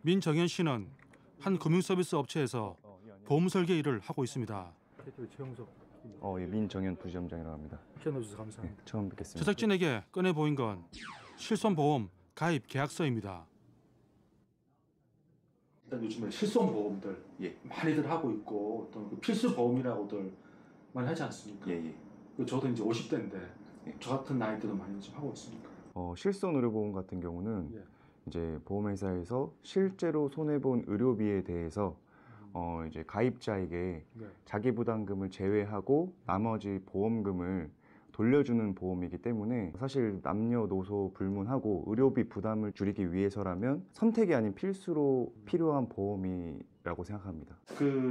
민정현 씨는 한 금융서비스 업체에서 보험 설계 일을 하고 있습니다. 예, 민정현 부지점장이라고 합니다. 시청해주셔서 감사합니다. 네, 처음 뵙겠습니다. 제작진에게 꺼내 보인 건 실손보험 가입 계약서입니다. 일단 요즘에 실손보험들 많이들 하고 있고 어떤 그 필수보험이라고들 많이 하지 않습니까? 저도 이제 50대인데 저 같은 나이대도 많이 좀 하고 있습니까? 실손 의료보험 같은 경우는 이제 보험회사에서 실제로 손해본 의료비에 대해서 이제 가입자에게 자기 부담금을 제외하고 나머지 보험금을 돌려주는 보험이기 때문에 사실 남녀노소 불문하고 의료비 부담을 줄이기 위해서라면 선택이 아닌 필수로 필요한 보험이라고 생각합니다.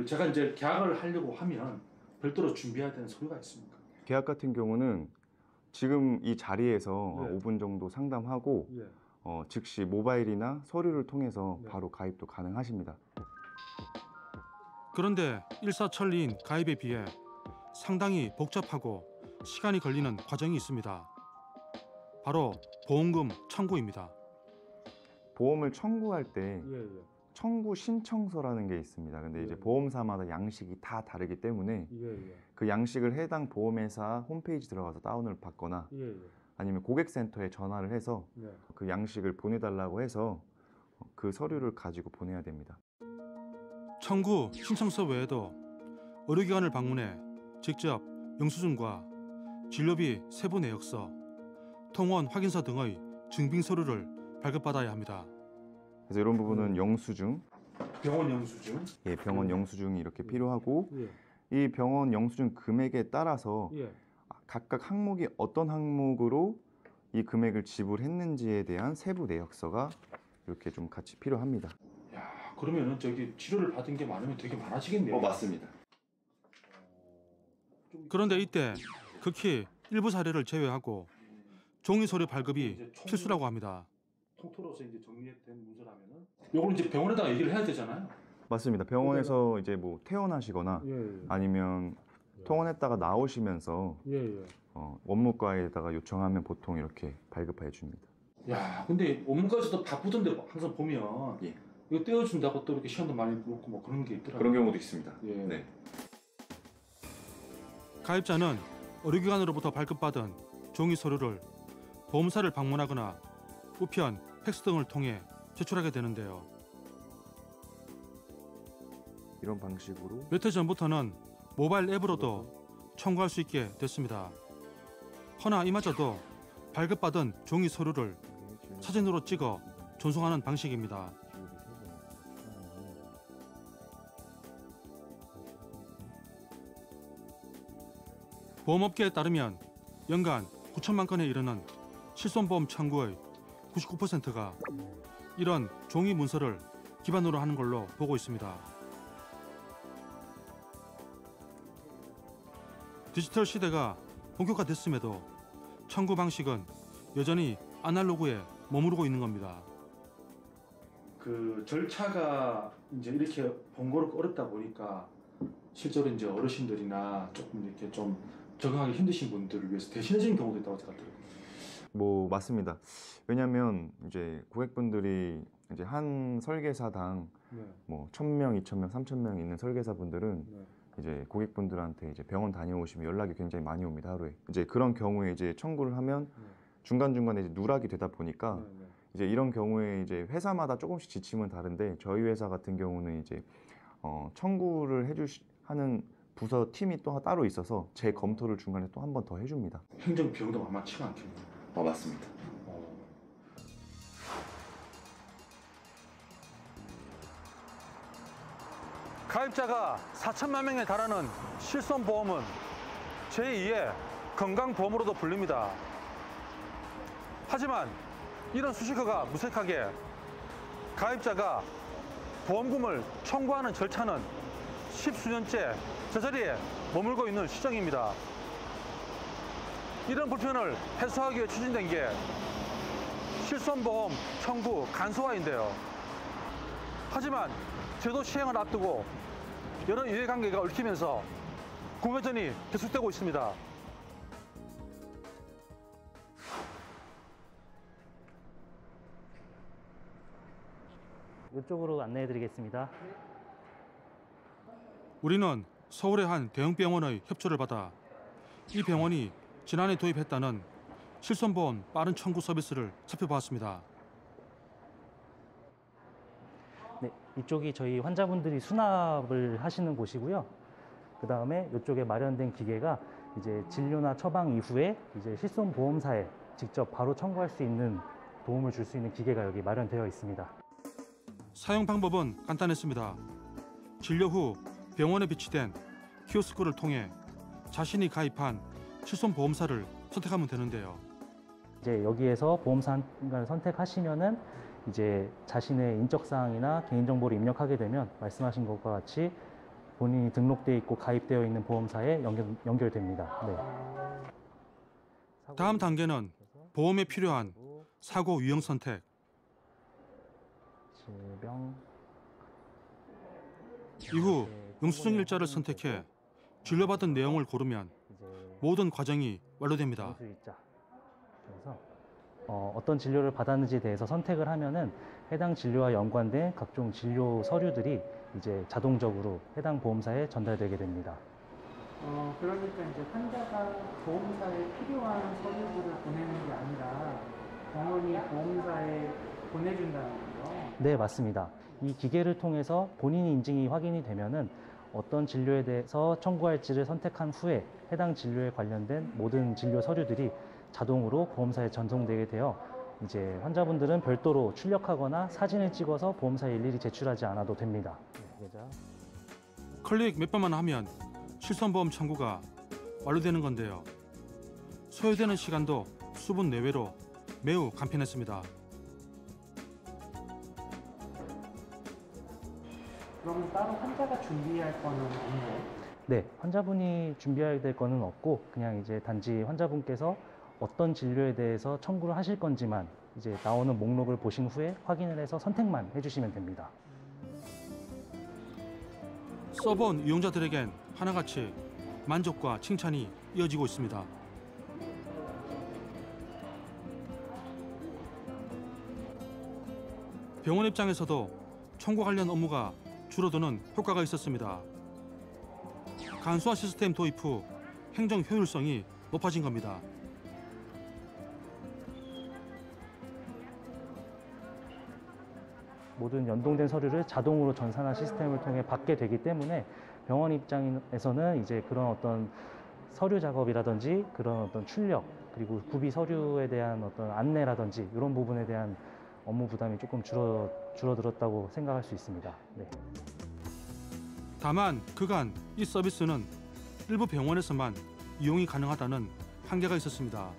제가 이제 계약을 하려고 하면 별도로 준비해야 되는 서류가 있습니까? 계약 같은 경우는 지금 이 자리에서 5분 정도 상담하고 즉시 모바일이나 서류를 통해서 바로 가입도 가능하십니다. 그런데 일사천리인 가입에 비해 상당히 복잡하고 시간이 걸리는 과정이 있습니다. 바로 보험금 청구입니다. 보험을 청구할 때 청구 신청서라는 게 있습니다. 근데 이제 보험사마다 양식이 다 다르기 때문에 그 양식을 해당 보험회사 홈페이지 들어가서 다운을 받거나 아니면 고객센터에 전화를 해서 그 양식을 보내달라고 해서 그 서류를 가지고 보내야 됩니다. 청구 신청서 외에도 의료기관을 방문해 직접 영수증과 진료비 세부 내역서, 통원 확인서 등의 증빙 서류를 발급받아야 합니다. 그래서 이런 부분은 영수증, 병원 영수증, 병원 영수증이 이렇게 필요하고 이 병원 영수증 금액에 따라서 각각 항목이 어떤 항목으로 이 금액을 지불했는지에 대한 세부 내역서가 이렇게 좀 같이 필요합니다. 야, 그러면은 저기 치료를 받은 게 많으면 되게 많아지겠네요. 맞습니다. 그런데 이때 극히 일부 사례를 제외하고 종이 서류 발급이 필수라고 합니다. 통틀어서 이제 정리된 문서라면은 요걸 이제 병원에다가 얘기를 해야 되잖아요. 맞습니다. 병원에서 이제 뭐 퇴원하시거나 아니면 통원했다가 나오시면서 원무과에다가 요청하면 보통 이렇게 발급해 줍니다. 야, 근데 원무과에서도 바쁘던데 항상 보면 이거 떼어준다고 또 이렇게 시간도 많이 부르고 뭐 그런 게 있더라고요. 그런 경우도 있습니다. 네. 가입자는 의료기관으로부터 발급받은 종이 서류를 보험사를 방문하거나 우편, 팩스 등을 통해 제출하게 되는데요. 이런 방식으로 몇 해 전부터는 모바일 앱으로도 청구할 수 있게 됐습니다. 허나 이마저도 발급받은 종이 서류를 사진으로 찍어 전송하는 방식입니다. 보험업계에 따르면 연간 9천만 건에 이르는 실손보험 청구의 99%가 이런 종이 문서를 기반으로 하는 걸로 보고 있습니다. 디지털 시대가 본격화됐음에도 청구 방식은 여전히 아날로그에 머무르고 있는 겁니다. 그 절차가 이제 이렇게 번거롭고 어렵다 보니까 실제로 이제 어르신들이나 조금 이렇게 좀 적응하기 힘드신 분들을 위해서 대신해주는 경우도 있다고 제가 들었거든요. 뭐 맞습니다. 왜냐하면 이제 고객분들이 이제 한 설계사당 뭐 1,000명, 2,000명, 3,000명 있는 설계사분들은 이제 고객분들한테 이제 병원 다녀오시면 연락이 굉장히 많이 옵니다, 하루에. 이제 그런 경우에 이제 청구를 하면 중간중간에 이제 누락이 되다 보니까 이제 이런 경우에 이제 회사마다 조금씩 지침은 다른데 저희 회사 같은 경우는 이제 청구를 하는 부서 팀이 또 따로 있어서 제 검토를 중간에 또 한 번 더 해줍니다. 행정 비용도 만만치가 않겠네요. 맞습니다. 가입자가 4천만 명에 달하는 실손보험은 제2의 건강보험으로도 불립니다. 하지만 이런 수식어가 무색하게 가입자가 보험금을 청구하는 절차는 십수년째 제자리에 머물고 있는 시정입니다. 이런 불편을 해소하기 위해 추진된 게 실손보험 청구 간소화인데요. 하지만 제도 시행을 앞두고 여러 이해관계가 얽히면서 공회전이 계속되고 있습니다. 이쪽으로 안내해 드리겠습니다. 우리는 서울의 한 대형 병원의 협조를 받아 이 병원이 지난해 도입했다는 실손보험 빠른 청구 서비스를 살펴보았습니다. 네, 이쪽이 저희 환자분들이 수납을 하시는 곳이고요. 그 다음에 이쪽에 마련된 기계가 이제 진료나 처방 이후에 이제 실손보험사에 직접 바로 청구할 수 있는 도움을 줄 수 있는 기계가 여기 마련되어 있습니다. 사용 방법은 간단했습니다. 진료 후 병원에 비치된 키오스크를 통해 자신이 가입한 실손보험사를 선택하면 되는데요. 이제 여기에서 보험사를 선택하시면은 이제 자신의 인적사항이나 개인정보를 입력하게 되면 말씀하신 것과 같이 본인이 등록되어 있고 가입되어 있는 보험사에 연결됩니다. 네. 다음 단계는 보험에 필요한 사고 유형 선택. 질병. 이후 영수증 일자를 선택해 진료받은 내용을 고르면 모든 과정이 완료됩니다. 그래서 어떤 진료를 받았는지에 대해서 선택을 하면은 해당 진료와 연관된 각종 진료 서류들이 이제 자동적으로 해당 보험사에 전달되게 됩니다. 그러니까 이제 환자가 보험사에 필요한 서류들을 보내는 게 아니라 병원이 보험사에 보내준다는 거죠? 네, 맞습니다. 이 기계를 통해서 본인 인증이 확인이 되면은 어떤 진료에 대해서 청구할지를 선택한 후에 해당 진료에 관련된 모든 진료 서류들이 자동으로 보험사에 전송되게 되어 이제 환자분들은 별도로 출력하거나 사진을 찍어서 보험사에 일일이 제출하지 않아도 됩니다. 클릭 몇 번만 하면 실손보험 청구가 완료되는 건데요. 소요되는 시간도 수분 내외로 매우 간편했습니다. 그럼 따로 환자가 준비할 거는 없나요? 네, 환자분이 준비해야 될 거는 없고 그냥 이제 단지 환자분께서 어떤 진료에 대해서 청구를 하실 건지만 이제 나오는 목록을 보신 후에 확인을 해서 선택만 해주시면 됩니다. 써본 이용자들에겐 하나같이 만족과 칭찬이 이어지고 있습니다. 병원 입장에서도 청구 관련 업무가 줄어드는 효과가 있었습니다. 간소화 시스템 도입 후 행정 효율성이 높아진 겁니다. 모든 연동된 서류를 자동으로 전산화 시스템을 통해 받게 되기 때문에 병원 입장에서는 이제 그런 어떤 서류 작업이라든지 그런 어떤 출력 그리고 구비 서류에 대한 어떤 안내라든지 이런 부분에 대한 업무 부담이 조금 줄어들었다고 생각할 수 있습니다. 네. 다만 그간 이 서비스는 일부 병원에서만 이용이 가능하다는 한계가 있었습니다.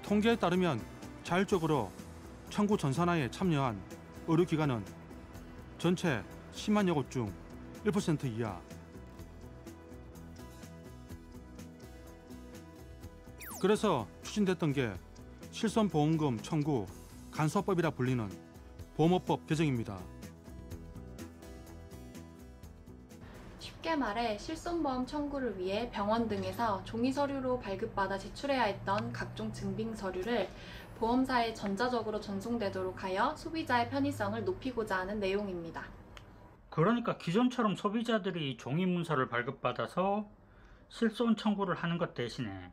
통계에 따르면 자율적으로 청구 전산화에 참여한 의료기관은 전체 10만여 곳 중 1% 이하. 그래서 추진됐던 게 실손보험금 청구 간소화법이라 불리는 보험업법 개정입니다. 쉽게 말해 실손보험 청구를 위해 병원 등에서 종이 서류로 발급받아 제출해야 했던 각종 증빙 서류를 보험사에 전자적으로 전송되도록 하여 소비자의 편의성을 높이고자 하는 내용입니다. 그러니까 기존처럼 소비자들이 종이 문서를 발급받아서 실손 청구를 하는 것 대신에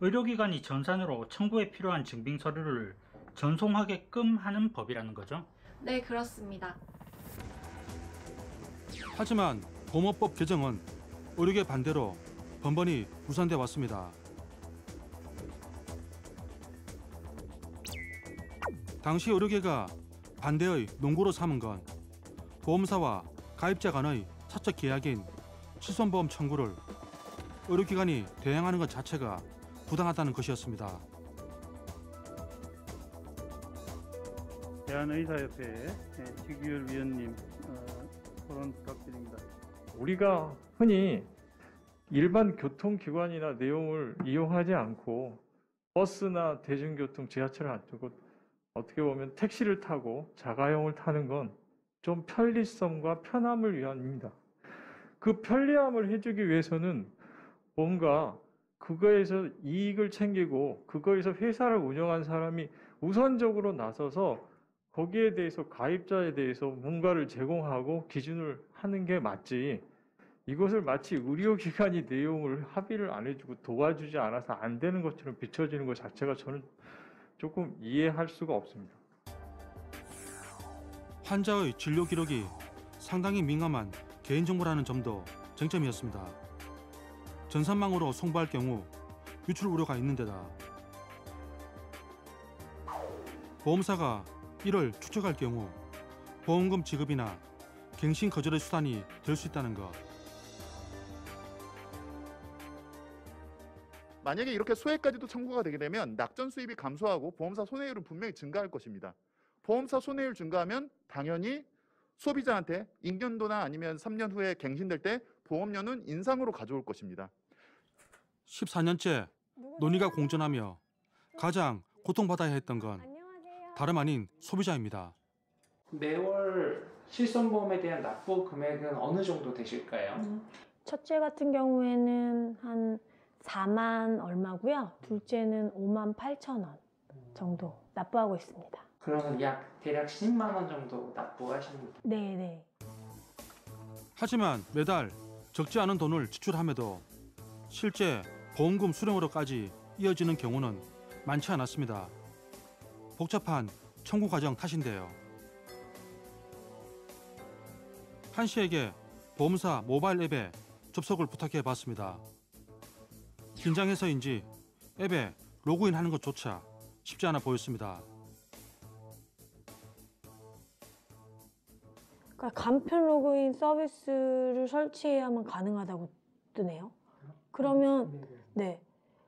의료기관이 전산으로 청구에 필요한 증빙 서류를 전송하게끔 하는 법이라는 거죠? 네, 그렇습니다. 하지만 보험업법 개정은 의료계 반대로 번번이 무산돼 왔습니다. 당시 의료계가 반대의 논구로 삼은 건 보험사와 가입자 간의 사적 계약인 실손보험 청구를 의료기관이 대행하는 것 자체가 부당하다는 것이었습니다. 대한의사협회 지규열 위원님 토론 부탁드립니다. 우리가 흔히 일반 교통기관이나 내용을 이용하지 않고 버스나 대중교통, 지하철을 안 타고 어떻게 보면 택시를 타고 자가용을 타는 건 좀 편리성과 편함을 위함입니다. 그 편리함을 해주기 위해서는 뭔가 그거에서 이익을 챙기고 그거에서 회사를 운영한 사람이 우선적으로 나서서 거기에 대해서 가입자에 대해서 뭔가를 제공하고 기준을 하는 게 맞지. 이것을 마치 의료기관이 내용을 합의를 안 해주고 도와주지 않아서 안 되는 것처럼 비춰지는 것 자체가 저는 조금 이해할 수가 없습니다. 환자의 진료 기록이 상당히 민감한 개인정보라는 점도 쟁점이었습니다. 전산망으로 송부할 경우 유출 우려가 있는 데다 보험사가 이를 추적할 경우 보험금 지급이나 갱신 거절의 수단이 될 수 있다는 것. 만약에 이렇게 소액까지도 청구가 되게 되면 낙전 수입이 감소하고 보험사 손해율은 분명히 증가할 것입니다. 보험사 손해율 증가하면 당연히 소비자한테 2년도나 아니면 3년 후에 갱신될 때 보험료는 인상으로 가져올 것입니다. 14년째 논의가 공전하며 가장 고통받아야 했던 건 다름 아닌 소비자입니다. 매월 실손보험에 대한 납부 금액은 어느 정도 되실까요? 첫째 같은 경우에는 한 4만 얼마고요. 둘째는 5만 8천 원 정도 납부하고 있습니다. 그러면 대략 10만 원 정도 납부하십니다. 네. 하지만 매달 적지 않은 돈을 지출함에도 실제 보험금 수령으로까지 이어지는 경우는 많지 않았습니다. 복잡한 청구 과정 탓인데요. 한 씨에게 보험사 모바일 앱에 접속을 부탁해 봤습니다. 긴장해서인지 앱에 로그인하는 것조차 쉽지 않아 보였습니다. 그러니까 간편 로그인 서비스를 설치해야만 가능하다고 뜨네요. 그러면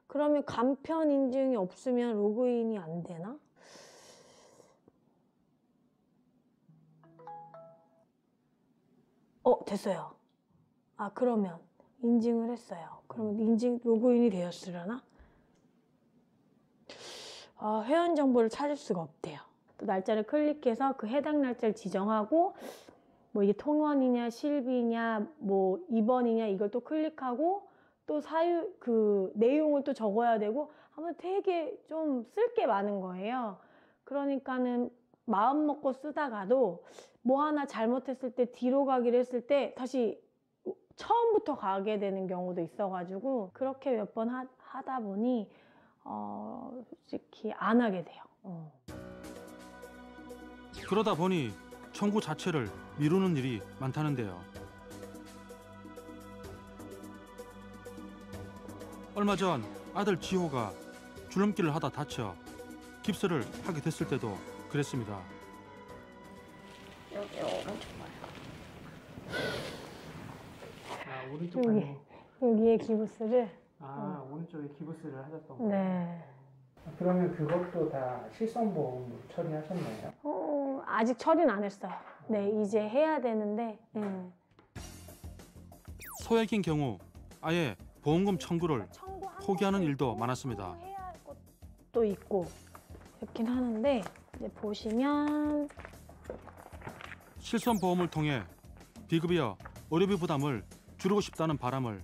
그러면 간편 인증이 없으면 로그인이 안 되나? 됐어요. 그러면 인증을 했어요. 그러면 인증 로그인이 되었으려나? 회원 정보를 찾을 수가 없대요. 또 날짜를 클릭해서 그 해당 날짜를 지정하고 뭐 이게 통원이냐 실비냐 뭐 입원이냐 이걸 또 클릭하고 또 그 내용을 또 적어야 되고 하면 되게 좀 쓸 게 많은 거예요. 그러니까는 마음 먹고 쓰다가도 뭐 하나 잘못했을 때 뒤로 가기로 했을 때 다시 처음부터 가게 되는 경우도 있어가지고 그렇게 몇 번 하다 보니 솔직히 안 하게 돼요. 그러다 보니 청구 자체를 미루는 일이 많다는데요. 얼마 전 아들 지호가 줄넘기를 하다 다쳐 깁스를 하게 됐을 때도 그랬습니다. 여기 오른쪽 봐요. 오른쪽 발목. 여기에 기부스를. 오른쪽에 기부스를 하셨던 거예요? 네. 그러면 그것도 다 실손보험으로 처리하셨나요? 아직 처리는 안 했어요. 네, 이제 해야 되는데. 소액인 경우 아예 보험금 청구를 포기하는 일도 많았습니다. 해야 할 것도 있고 그렇긴 하는데 이제 보시면 실손보험을 통해 비급여 의료비 부담을 줄이고 싶다는 바람을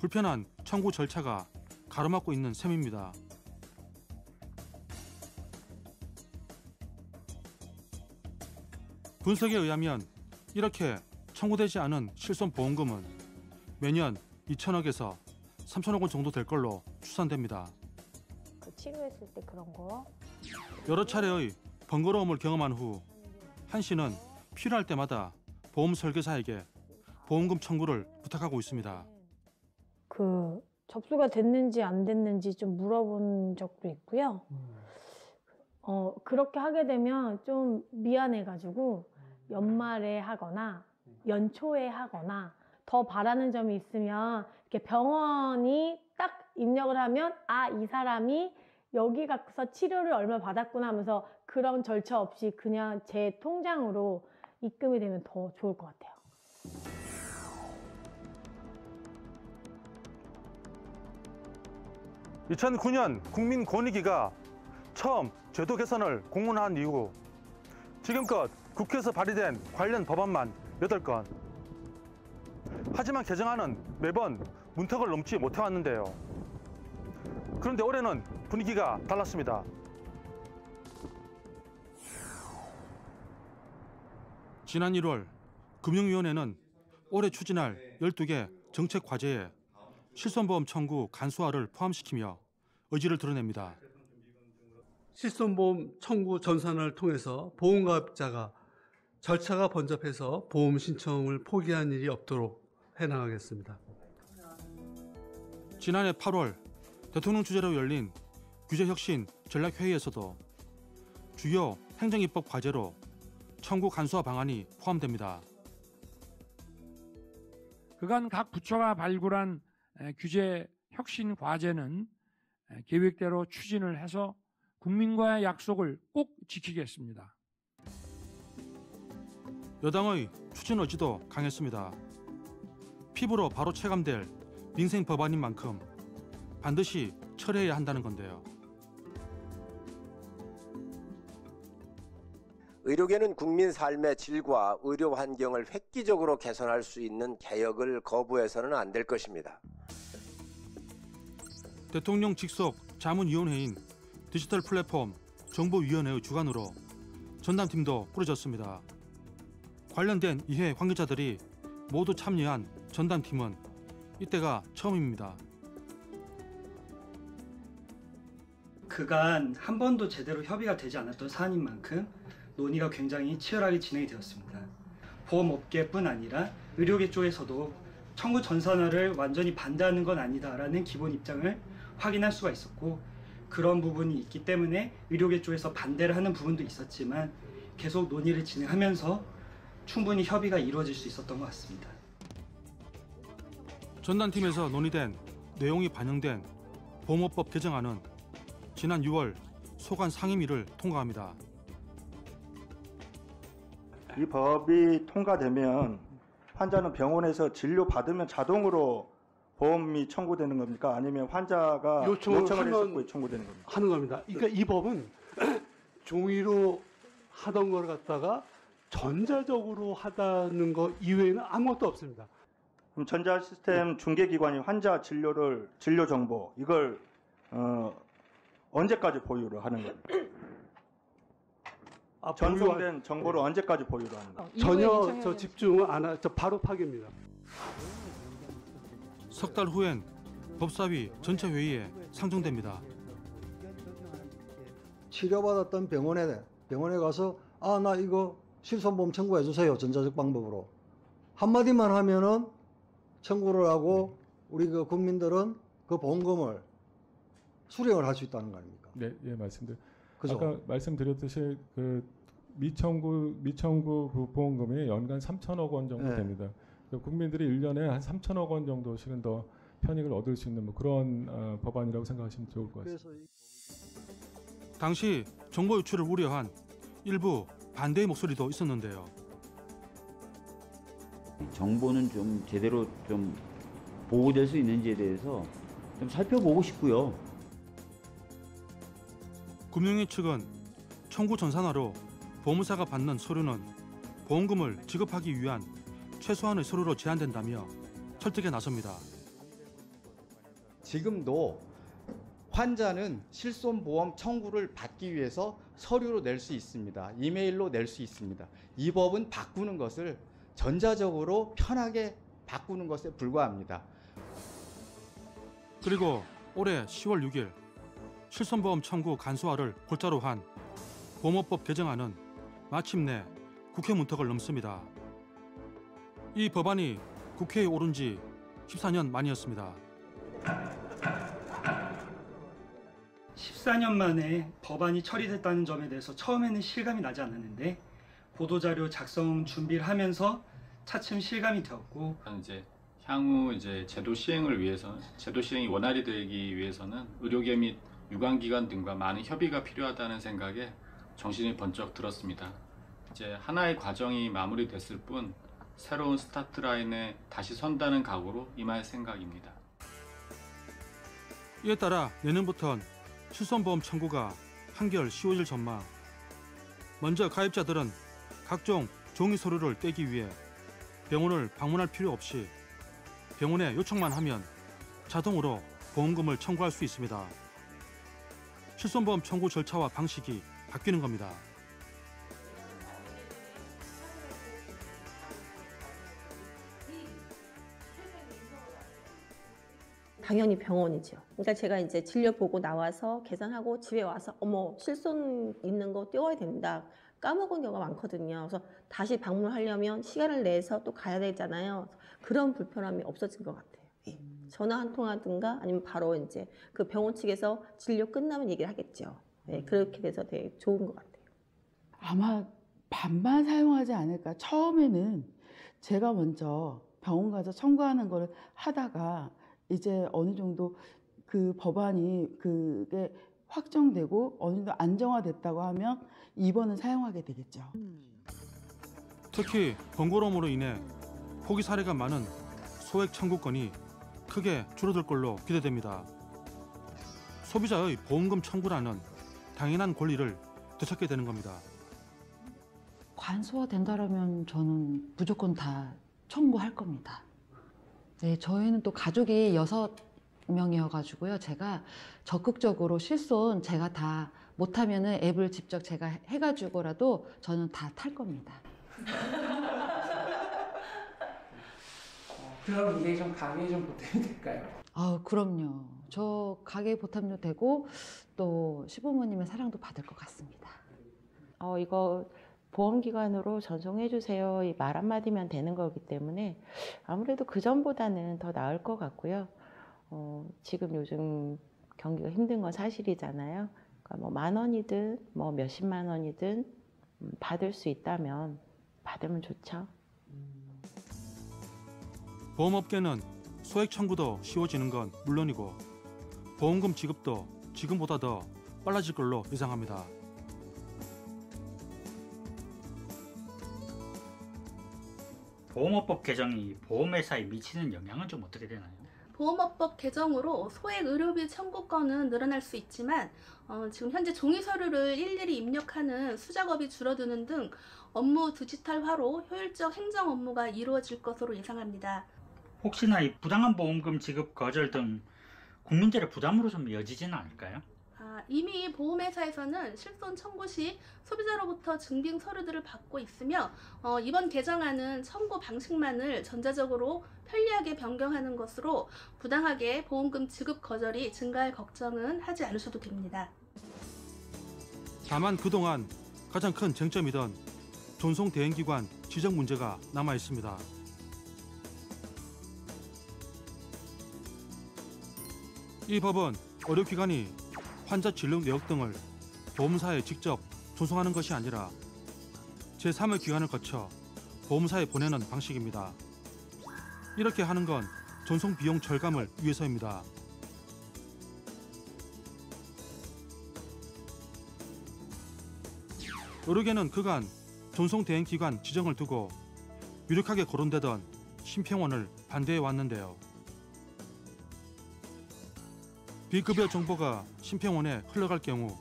불편한 청구 절차가 가로막고 있는 셈입니다. 분석에 의하면 이렇게 청구되지 않은 실손보험금은 매년 2천억에서 3천억 원 정도 될 걸로 추산됩니다. 그 치료했을 때 그런 거. 여러 차례의 번거로움을 경험한 후 한 씨는 필요할 때마다 보험 설계사에게 보험금 청구를 부탁하고 있습니다. 그 접수가 됐는지 안 됐는지 좀 물어본 적도 있고요. 그렇게 하게 되면 좀 미안해가지고 연말에 하거나 연초에 하거나 더 바라는 점이 있으면 이렇게 병원이 딱 입력을 하면 이 사람이 여기 가서 치료를 얼마 받았구나 하면서 그런 절차 없이 그냥 제 통장으로 입금이 되면 더 좋을 것 같아요. (2009년) 국민권익위가 처음 제도 개선을 공문한 이후 지금껏 국회에서 발의된 관련 법안만 8건. 하지만 개정안은 매번 문턱을 넘지 못해왔는데요. 그런데 올해는 분위기가 달랐습니다. 지난 1월 금융위원회는 올해 추진할 12개 정책 과제에 실손보험 청구 간소화를 포함시키며 의지를 드러냅니다. 실손보험 청구 전산을 통해서 보험가입자가 절차가 번잡해서 보험 신청을 포기한 일이 없도록 해나가겠습니다. 지난해 8월 대통령 주재로 열린 규제혁신 전략회의에서도 주요 행정입법 과제로 청구 간소화 방안이 포함됩니다. 그간 각 부처가 발굴한 규제 혁신 과제는 계획대로 추진을 해서 국민과의 약속을 꼭 지키겠습니다. 여당의 추진 의지도 강했습니다. 피부로 바로 체감될 민생 법안인 만큼 반드시 처리해야 한다는 건데요. 의료계는 국민 삶의 질과 의료 환경을 획기적으로 개선할 수 있는 개혁을 거부해서는 안 될 것입니다. 대통령 직속 자문위원회인 디지털 플랫폼 정보위원회의 주관으로 전담팀도 꾸려졌습니다. 관련된 이해 관계자들이 모두 참여한 전담팀은 이때가 처음입니다. 그간 한 번도 제대로 협의가 되지 않았던 사안인 만큼 논의가 굉장히 치열하게 진행이 되었습니다. 보험업계뿐 아니라 의료계 쪽에서도 청구 전산화를 완전히 반대하는 건 아니다라는 기본 입장을 확인할 수가 있었고, 그런 부분이 있기 때문에 의료계 쪽에서 반대를 하는 부분도 있었지만 계속 논의를 진행하면서 충분히 협의가 이루어질 수 있었던 것 같습니다. 전담팀에서 논의된 내용이 반영된 보험업법 개정안은 지난 6월 소관 상임위를 통과합니다. 이 법이 통과되면 환자는 병원에서 진료받으면 자동으로 보험이 청구되는 겁니까? 아니면 환자가 요청을 해서 청구되는 겁니까? 하는 겁니다. 그러니까 이 법은 종이로 하던 걸 갖다가 전자적으로 하다는 거 이외에는 아무것도 없습니다. 그럼 전자 시스템 중개기관이 환자 진료 정보 이걸 언제까지 보유를 하는 겁니까? 전송된 정보를 언제까지 보유를 하는 겁니까? 전혀 저 집중을 안 저 바로 파기입니다. 석 달 후엔 법사위 전체 회의에 상정됩니다. 치료받았던 병원에 가서 나 이거 실손보험 청구해 주세요. 전자적 방법으로. 한마디만 하면은 청구를 하고 우리 그 국민들은 그 보험금을 수령을 할 수 있다는 거 아닙니까? 네, 예, 맞습니다. 그죠? 아까 말씀드렸듯이 그 미청구 그 보험금이 연간 3천억 원 정도 됩니다. 국민들이 1년에 한 3천억 원 정도씩은 더 편익을 얻을 수 있는 뭐 그런 법안이라고 생각하시면 좋을 것 같습니다. 당시 정보 유출을 우려한 일부 반대의 목소리도 있었는데요. 정보는 좀 제대로 좀 보호될 수 있는지에 대해서 좀 살펴보고 싶고요. 금융위 측은 청구 전산화로 보험사가 받는 서류는 보험금을 지급하기 위한 최소한의 서류로 제한된다며 설득에 나섭니다. 지금도 환자는 실손보험 청구를 받기 위해서 서류로 낼 수 있습니다. 이메일로 낼 수 있습니다. 이 법은 바꾸는 것을 전자적으로 편하게 바꾸는 것에 불과합니다. 그리고 올해 10월 6일 실손보험 청구 간소화를 골자로 한 보험업법 개정안은 마침내 국회 문턱을 넘습니다. 이 법안이 국회에 오른 지 14년 만이었습니다. 14년 만에 법안이 처리됐다는 점에 대해서 처음에는 실감이 나지 않았는데 보도자료 작성 준비를 하면서 차츰 실감이 되었고, 이제 향후 제도 시행을 위해서 제도 시행이 원활히 되기 위해서는 의료계 및 유관기관 등과 많은 협의가 필요하다는 생각에 정신이 번쩍 들었습니다. 이제 하나의 과정이 마무리됐을 뿐 새로운 스타트 라인에 다시 선다는 각오로 임할 생각입니다. 이에 따라 내년부터는 실손보험 청구가 한결 쉬워질 전망. 먼저 가입자들은 각종 종이 서류를 떼기 위해 병원을 방문할 필요 없이 병원에 요청만 하면 자동으로 보험금을 청구할 수 있습니다. 실손보험 청구 절차와 방식이 바뀌는 겁니다. 당연히 병원이죠. 그러니까 제가 이제 진료 보고 나와서 계산하고 집에 와서 어머 실손 있는 거 떼워야 된다. 까먹은 경우가 많거든요. 그래서 다시 방문하려면 시간을 내서 또 가야 되잖아요. 그런 불편함이 없어진 것 같아요. 예. 전화 한 통하든가 아니면 바로 이제 그 병원 측에서 진료 끝나면 얘기를 하겠죠. 예. 그렇게 돼서 되게 좋은 것 같아요. 아마 반만 사용하지 않을까. 처음에는 제가 먼저 병원 가서 청구하는 거를 하다가 이제 어느 정도 그 법안이 그게 확정되고 어느 정도 안정화됐다고 하면 2번은 사용하게 되겠죠. 특히 번거로움으로 인해 포기 사례가 많은 소액 청구권이 크게 줄어들 걸로 기대됩니다. 소비자의 보험금 청구라는 당연한 권리를 되찾게 되는 겁니다. 간소화된다라면 저는 무조건 다 청구할 겁니다. 네, 저희는 또 가족이 6명이어가지고요. 제가 적극적으로 실손 제가 다 못하면은 앱을 직접 제가 해가지고라도 저는 다 탈 겁니다. 그럼 이게 좀 가게에 좀 보탬이 될까요? 그럼요. 저 가게 보탬도 되고 또 시부모님의 사랑도 받을 것 같습니다. 이거 보험기관으로 전송해주세요. 이 말 한마디면 되는 거기 때문에 아무래도 그전보다는 더 나을 것 같고요. 지금 요즘 경기가 힘든 건 사실이잖아요. 그러니까 뭐 10,000원이든 뭐 몇십만 원이든 받을 수 있다면 받으면 좋죠. 보험업계는 소액 청구도 쉬워지는 건 물론이고 보험금 지급도 지금보다 더 빨라질 걸로 예상합니다. 보험업법 개정이 보험회사에 미치는 영향은 좀 어떻게 되나요? 보험업법 개정으로 소액 의료비 청구권은 늘어날 수 있지만 지금 현재 종이 서류를 일일이 입력하는 수작업이 줄어드는 등 업무 디지털화로 효율적 행정 업무가 이루어질 것으로 예상합니다. 혹시나 이 부당한 보험금 지급 거절 등 국민들의 부담으로 좀 이어지지는 않을까요? 이미 보험회사에서는 실손 청구 시 소비자로부터 증빙 서류들을 받고 있으며 이번 개정안은 청구 방식만을 전자적으로 편리하게 변경하는 것으로 부당하게 보험금 지급 거절이 증가할 걱정은 하지 않으셔도 됩니다. 다만 그동안 가장 큰 쟁점이던 전송 대행기관 지정 문제가 남아 있습니다. 이 법은 의료기관이 환자 진료 내역 등을 보험사에 직접 전송하는 것이 아니라 제3의 기관을 거쳐 보험사에 보내는 방식입니다. 이렇게 하는 건 전송 비용 절감을 위해서입니다. 의료계는 그간 전송 대행 기관 지정을 두고 유력하게 거론되던 심평원을 반대해 왔는데요. 비급여 정보가 심평원에 흘러갈 경우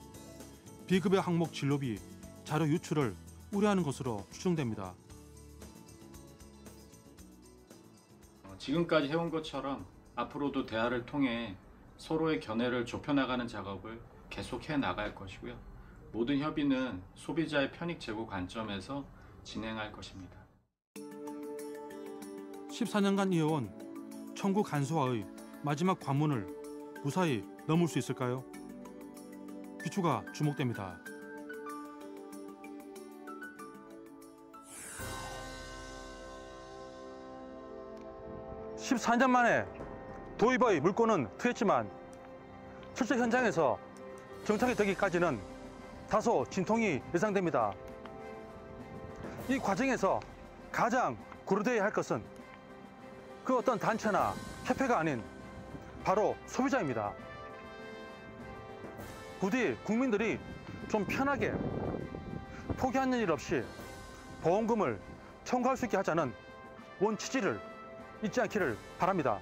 비급여 항목 진료비 자료 유출을 우려하는 것으로 추정됩니다. 지금까지 해온 것처럼 앞으로도 대화를 통해 서로의 견해를 좁혀나가는 작업을 계속해 나갈 것이고요. 모든 협의는 소비자의 편익 제고 관점에서 진행할 것입니다. 14년간 이어온 청구 간소화의 마지막 관문을 무사히 넘을 수 있을까요? 귀추가 주목됩니다. (14년) 만에 도입의 물꼬는 트였지만 실제 현장에서 정착이 되기까지는 다소 진통이 예상됩니다. 이 과정에서 가장 고려되어야 할 것은 그 어떤 단체나 협회가 아닌 바로 소비자입니다. 부디 국민들이 좀 편하게 포기하는 일 없이 보험금을 청구할 수 있게 하자는 원 취지를 잊지 않기를 바랍니다.